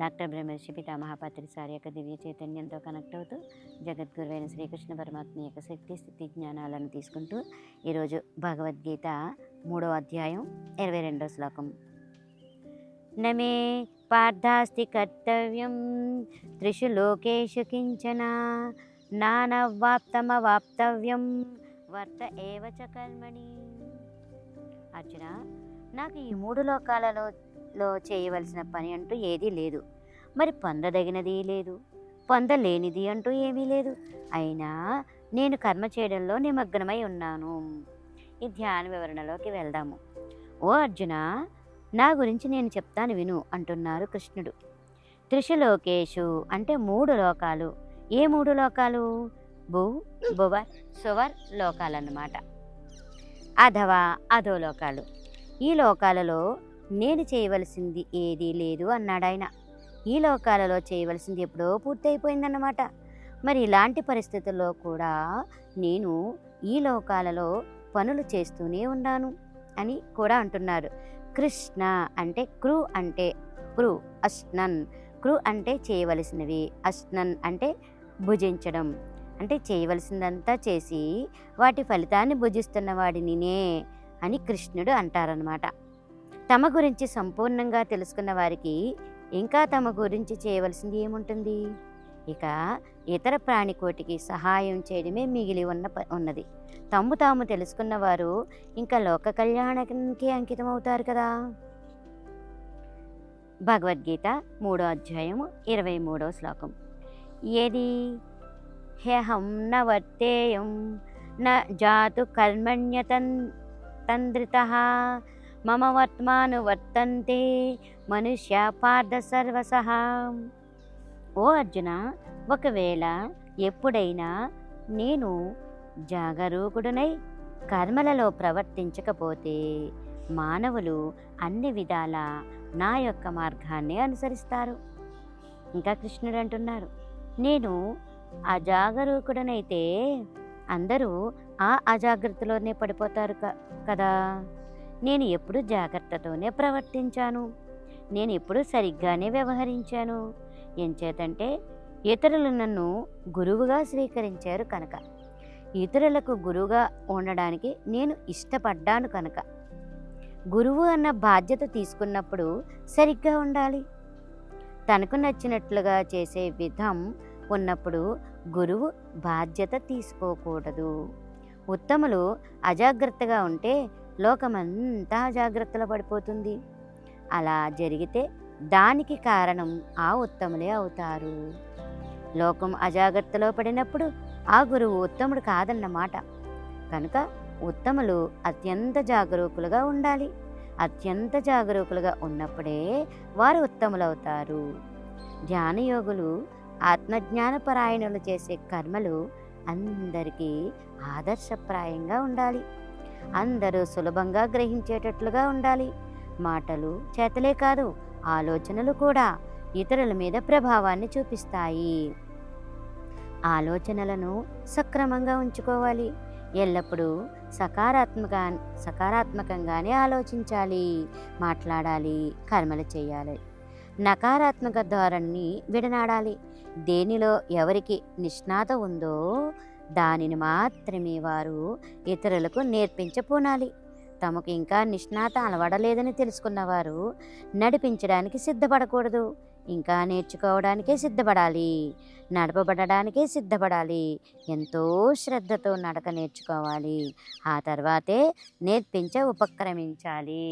Doctor బ్రహ్మర్షి పితామహ పత్రిసారి యొక్క దివ్య చైతన్యంతో కనెక్ట్ అవుతూ జగద్గురువైన శ్రీకృష్ణ పరమాత్మ యొక్క శక్తి స్థితి జ్ఞానాలను తీసుకుంటూ ఈరోజు భగవద్గీత 3వ అధ్యాయం 22వ శ్లోకం. నమే పార్థాస్తి కర్తవ్యం త్రిషు లోకేషు కించన నానవాప్తమవాప్తవ్యం వర్త ఏవ చ కర్మణి. అర్జున, నాకు ఈ 3 లోకాలలో చేయవలసిన పని అంటూ ఏదీ లేదు, మరి పొందదగినది లేదు, పొందలేనిది అంటూ ఏమీ లేదు. అయినా నేను కర్మ చేయడంలో నిమగ్నమై ఉన్నాను. ఈ ధ్యాన వివరణలోకి వెళ్దాము. ఓ అర్జున, నా గురించి నేను చెప్తాను విను అంటున్నారు కృష్ణుడు. త్రిశులోకేషు అంటే 3 లోకాలు. ఏ 3 లోకాలు? భూ భువర్ సువర్ లోకాలన్నమాట. అధవా అధోలోకాలు. ఈ లోకాలలో నేను చేయవలసింది ఏదీ లేదు అన్నాడు ఆయన. ఈ లోకాలలో చేయవలసింది ఎప్పుడో పూర్తయిపోయిందన్నమాట. మరి ఇలాంటి పరిస్థితుల్లో కూడా నేను ఈ లోకాలలో పనులు చేస్తూనే ఉన్నాను అని కూడా అంటున్నారు. కృష్ణ అంటే క్రు అంటే క్రు అస్నన్. క్రు అంటే చేయవలసినవి, అస్నన్ అంటే భుజించడం, అంటే చేయవలసిందంతా చేసి వాటి ఫలితాన్ని భుజిస్తున్న వాడినినే అని కృష్ణుడు అంటారనమాట. తమ గురించి సంపూర్ణంగా తెలుసుకున్న వారికి ఇంకా తమ గురించి చేయవలసింది ఏముంటుంది? ఇక ఇతర ప్రాణికోటికి సహాయం చేయడమే మిగిలి ఉన్నది. తాము తెలుసుకున్న వారు ఇంకా లోక కళ్యాణానికి అంకితం అవుతారు కదా. భగవద్గీత 3వ అధ్యాయం 23వ శ్లోకం. ఏది హ్యహం న వర్తేయం న జాతు కర్మణ్యతంద్రితః మమ వర్త్మాను వర్తంతే మనుష్య పార్థ సర్వసః. ఓ అర్జున, ఒకవేళ ఎప్పుడైనా నేను జాగరూకుడునై కర్మలలో ప్రవర్తించకపోతే మానవులు అన్ని విధాల నా యొక్క మార్గాన్ని అనుసరిస్తారు. ఇంకా కృష్ణుడు అంటున్నారు, నేను అజాగరూకుడనైతే అందరూ ఆ అజాగ్రత్తలోనే పడిపోతారు కదా. నేను ఎప్పుడు జాగ్రత్తతోనే ప్రవర్తించాను, నేను ఎప్పుడు సరిగ్గానే వ్యవహరించాను. ఎంచేతంటే ఇతరులు నన్ను గురువుగా స్వీకరించారు కనుక, ఇతరులకు గురువుగా ఉండడానికి నేను ఇష్టపడ్డాను కనుక. గురువు అన్న బాధ్యత తీసుకున్నప్పుడు సరిగ్గా ఉండాలి. తనకు నచ్చినట్లుగా చేసే విధం ఉన్నప్పుడు గురువు బాధ్యత తీసుకోకూడదు. ఉత్తములు అజాగ్రత్తగా ఉంటే లోకమంతా అజాగ్రత్తలో పడిపోతుంది. అలా జరిగితే దానికి కారణం ఆ ఉత్తములే అవుతారు. లోకం అజాగ్రత్తలో పడినప్పుడు ఆ గురువు ఉత్తముడు కాదన్నమాట. కనుక ఉత్తములు అత్యంత జాగరూకులుగా ఉండాలి. అత్యంత జాగరూకులుగా ఉన్నప్పుడే వారు ఉత్తములవుతారు. ధ్యానయోగులు ఆత్మజ్ఞానపరాయణులు చేసే కర్మలు అందరికీ ఆదర్శప్రాయంగా ఉండాలి. అందరూ సులభంగా గ్రహించేటట్లుగా ఉండాలి. మాటలు చేతలే కాదు, ఆలోచనలు కూడా ఇతరుల మీద ప్రభావాన్ని చూపిస్తాయి. ఆలోచనలను సక్రమంగా ఉంచుకోవాలి. ఎల్లప్పుడూ సకారాత్మకంగానే ఆలోచించాలి, మాట్లాడాలి, కర్మలు చేయాలి. నకారాత్మక ధోరణిని విడనాడాలి. దేనిలో ఎవరికి నిష్ణాత ఉందో దానిని మాత్రమే వారు ఇతరులకు నేర్పించపోనాలి. తమకు ఇంకా నిష్ణాత అలవడలేదని తెలుసుకున్నవారు నడిపించడానికి సిద్ధపడకూడదు. ఇంకా నేర్చుకోవడానికే సిద్ధపడాలి, నడపబడడానికే సిద్ధపడాలి. ఎంతో శ్రద్ధతో నడక నేర్చుకోవాలి. ఆ తర్వాతే ఉపక్రమించాలి.